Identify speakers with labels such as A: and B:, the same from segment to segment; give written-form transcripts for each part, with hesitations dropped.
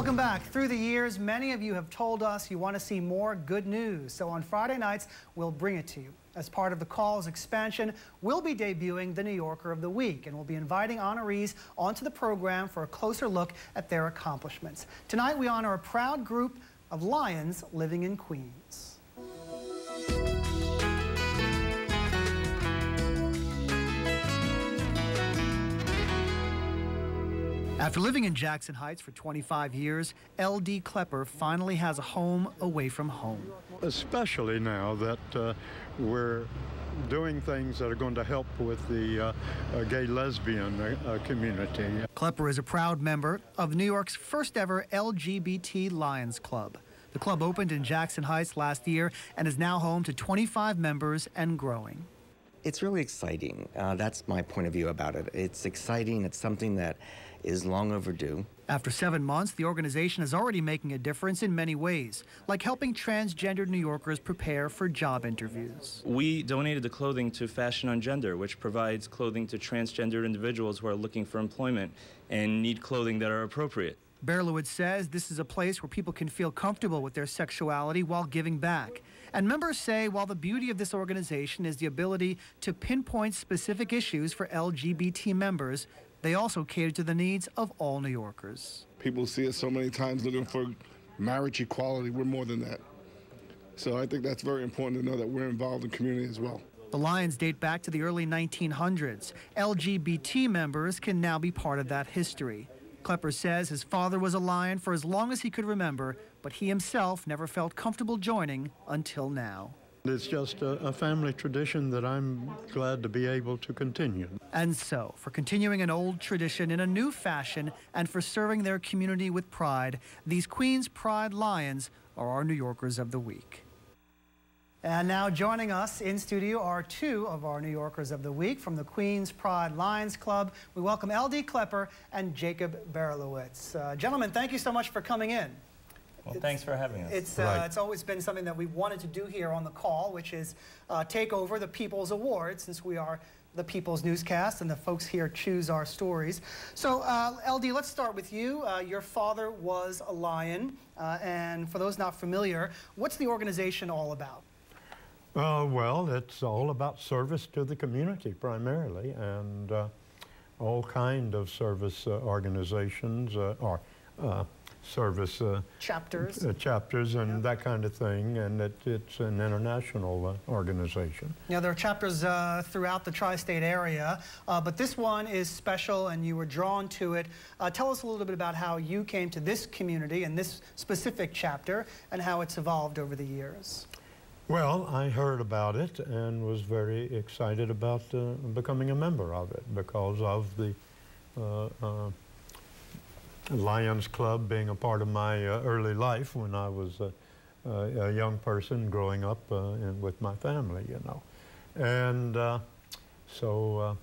A: Welcome back. Through the years, many of you have told us you want to see more good news. So on Friday nights, we'll bring it to you. As part of the call's expansion, we'll be debuting the New Yorker of the Week, and we'll be inviting honorees onto the program for a closer look at their accomplishments. Tonight, we honor a proud group of Lions living in Queens. After living in Jackson Heights for 25 years, LD Clepper finally has a home away from home.
B: Especially now that we're doing things that are going to help with the gay-lesbian community.
A: Clepper is a proud member of New York's first ever LGBT Lions Club. The club opened in Jackson Heights last year and is now home to 25 members and growing.
C: It's really exciting. That's my point of view about it. It's exciting. It's something that is long overdue.
A: After 7 months, the organization is already making a difference in many ways, like helping transgendered New Yorkers prepare for job interviews.
D: We donated the clothing to Fashion on Gender, which provides clothing to transgender individuals who are looking for employment and need clothing that are appropriate.
A: Berelowitz says this is a place where people can feel comfortable with their sexuality while giving back. And members say while the beauty of this organization is the ability to pinpoint specific issues for LGBT members, they also cater to the needs of all New Yorkers.
E: People see us so many times looking for marriage equality. We're more than that. So I think that's very important to know that we're involved in community as well.
A: The Lions date back to the early 1900s. LGBT members can now be part of that history. Clepper says his father was a Lion for as long as he could remember, but he himself never felt comfortable joining until now.
B: It's just a family tradition that I'm glad to be able to continue.
A: And so, for continuing an old tradition in a new fashion and for serving their community with pride, these Queens Pride Lions are our New Yorkers of the Week. And now joining us in studio are two of our New Yorkers of the Week from the Queens Pride Lions Club. We welcome LD Clepper and Jacob Berelowitz. Gentlemen, thank you so much for coming in.
D: Well, thanks for having us.
A: It's always been something that we wanted to do here on the call, which is take over the People's Award, since we are the People's Newscast and the folks here choose our stories. So, LD, let's start with you. Your father was a Lion, and for those not familiar, what's the organization all about?
B: Well, it's all about service to the community primarily, and all kind of service organizations or service
A: chapters
B: and that kind of thing, and it's an international organization.
A: Now, there are chapters throughout the tri-state area, but this one is special and you were drawn to it. Tell us a little bit about how you came to this community and this specific chapter and how it's evolved over the years.
B: Well, I heard about it and was very excited about becoming a member of it because of the Lions Club being a part of my early life when I was a young person growing up with my family, you know. And so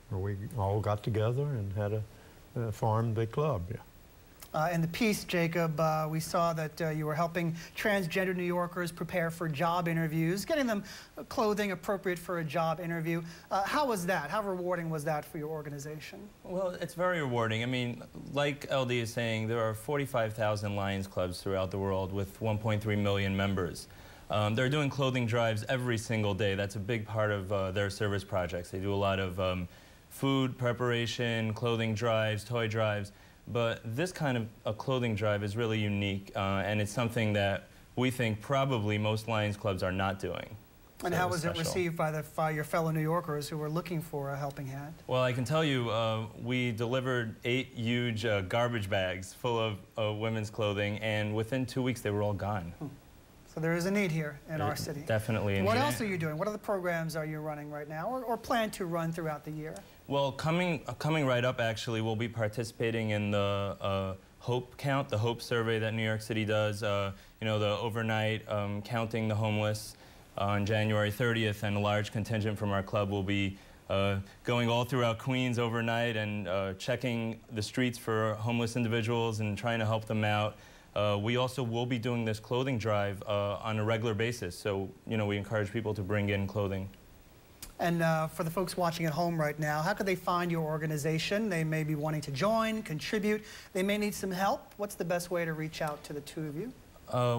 B: we all got together and had formed the club, yeah.
A: In the piece, Jacob, we saw that you were helping transgender New Yorkers prepare for job interviews, getting them clothing appropriate for a job interview. How was that? How rewarding was that for your organization?
D: Well, it's very rewarding. I mean, like LD is saying, there are 45,000 Lions clubs throughout the world with 1.3 million members. They're doing clothing drives every single day. That's a big part of their service projects. They do a lot of food preparation, clothing drives, toy drives. But this kind of a clothing drive is really unique, and it's something that we think probably most Lions clubs are not doing.
A: And how was it received by your fellow New Yorkers who were looking for a helping hand?
D: Well, I can tell you, we delivered 8 huge garbage bags full of women's clothing, and within 2 weeks they were all gone.
A: So there is a need here in our city.
D: Definitely.
A: What else are you doing? What other programs are you running right now or plan to run throughout the year?
D: Well, coming right up, actually, we'll be participating in the Hope Count, the Hope Survey that New York City does, you know, the overnight counting the homeless on January 30th, and a large contingent from our club will be going all throughout Queens overnight and checking the streets for homeless individuals and trying to help them out. We also will be doing this clothing drive on a regular basis, so, you know, we encourage people to bring in clothing.
A: And for the folks watching at home right now, how could they find your organization? They may be wanting to join, contribute. They may need some help. What's the best way to reach out to the two of you?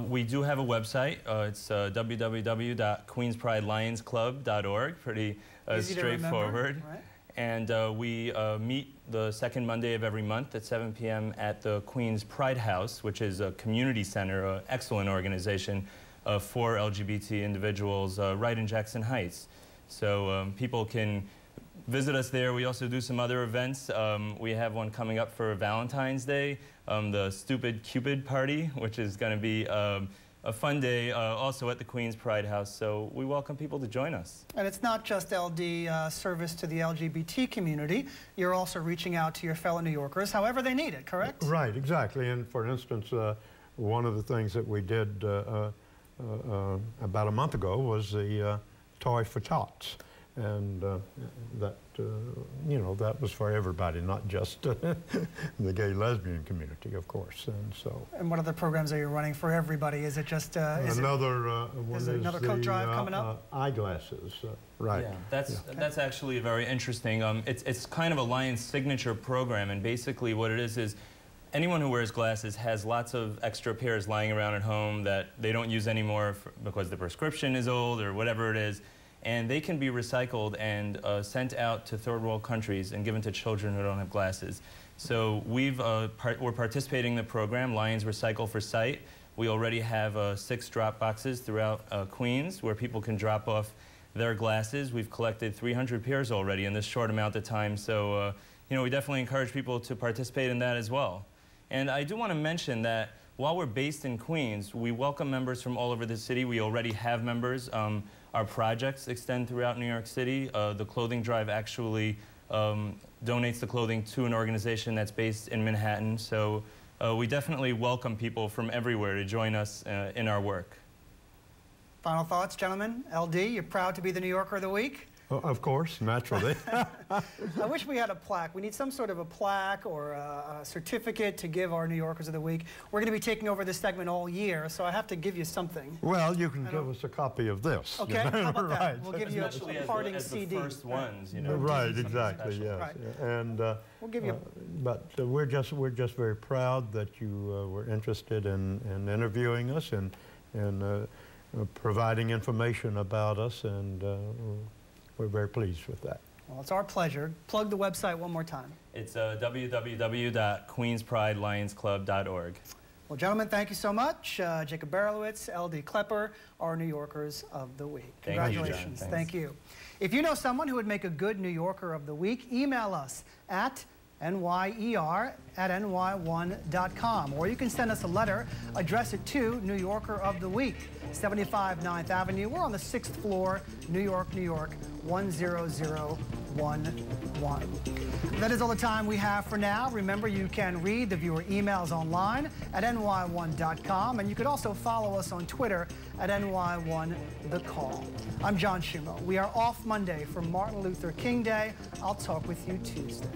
D: We do have a website. It's www.queenspridellionsclub.org. Pretty straightforward.
A: Right.
D: And we meet the second Monday of every month at 7 p.m. at the Queens Pride House, which is a community center, an excellent organization for LGBT individuals right in Jackson Heights. So people can visit us there. We also do some other events. We have one coming up for Valentine's Day, the Stupid Cupid Party, which is going to be a fun day also at the Queens Pride House. So we welcome people to join us.
A: And it's not just LD service to the LGBT community. You're also reaching out to your fellow New Yorkers, however they need it, correct?
B: Right, exactly. And for instance, one of the things that we did about a month ago was the Toy for Tots. And that, you know, that was for everybody, not just the gay lesbian community, of course. And so.
A: And what other programs are you running for everybody? Is it just
B: another
A: coat drive coming up?
B: Eyeglasses, right?
D: Yeah, that's actually very interesting. It's kind of a Lions signature program, and basically what it is anyone who wears glasses has lots of extra pairs lying around at home that they don't use anymore because the prescription is old or whatever it is. And they can be recycled and sent out to third world countries and given to children who don't have glasses. So we're participating in the program, Lions Recycle for Sight. We already have 6 drop boxes throughout Queens where people can drop off their glasses. We've collected 300 pairs already in this short amount of time. So, you know, we definitely encourage people to participate in that as well. And I do want to mention that while we're based in Queens, we welcome members from all over the city. We already have members. Our projects extend throughout New York City. The clothing drive actually donates the clothing to an organization that's based in Manhattan. So we definitely welcome people from everywhere to join us in our work.
A: Final thoughts, gentlemen? LD, you're proud to be the New Yorker of the Week?
B: Of course, naturally.
A: I wish we had a plaque. We need some sort of a plaque or a certificate to give our New Yorkers of the Week. We're going to be taking over this segment all year, so I have to give you something.
B: Well, you can give us a copy of this.
A: Okay,
B: you know?
A: how about that?
B: Right.
A: We'll give you a parting
D: as
A: CD.
D: the first ones, you know.
B: Right, exactly, yes.
A: Right.
B: And
A: we'll give you
B: but we're just very proud that you were interested in interviewing us and providing information about us, and we're very pleased with that.
A: Well, it's our pleasure. Plug the website one more time.
D: It's www.queenspridellionsclub.org.
A: Well, gentlemen, thank you so much. Jacob Berelowitz, LD Clepper, our New Yorkers of the Week. Congratulations.
D: Thank you,
A: Thank you. If you know someone who would make a good New Yorker of the Week, email us at nyer@ny1.com, or you can send us a letter, address it to New Yorker of the Week, 75 9th Avenue. We're on the 6th floor, New York, New York, 10011. That is all the time we have for now. Remember, you can read the viewer emails online at ny1.com, and you could also follow us on Twitter at ny1thecall. I'm John Schumo. We are off Monday for Martin Luther King Day. I'll talk with you Tuesday.